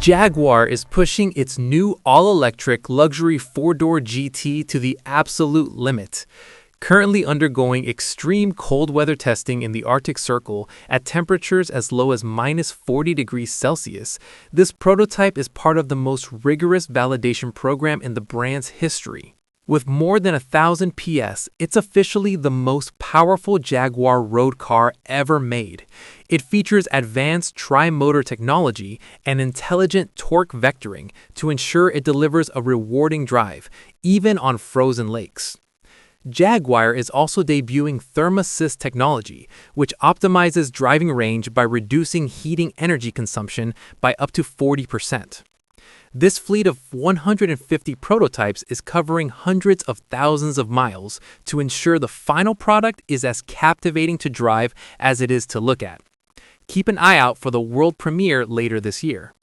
Jaguar is pushing its new all-electric luxury four-door GT to the absolute limit. Currently undergoing extreme cold weather testing in the Arctic Circle at temperatures as low as -40 degrees Celsius, this prototype is part of the most rigorous validation program in the brand's history. With more than 1,000 PS, it's officially the most powerful Jaguar road car ever made. It features advanced tri-motor technology and intelligent torque vectoring to ensure it delivers a rewarding drive, even on frozen lakes. Jaguar is also debuting ThermAssist technology, which optimizes driving range by reducing heating energy consumption by up to 40%. This fleet of 150 prototypes is covering hundreds of thousands of miles to ensure the final product is as captivating to drive as it is to look at. Keep an eye out for the world premiere later this year.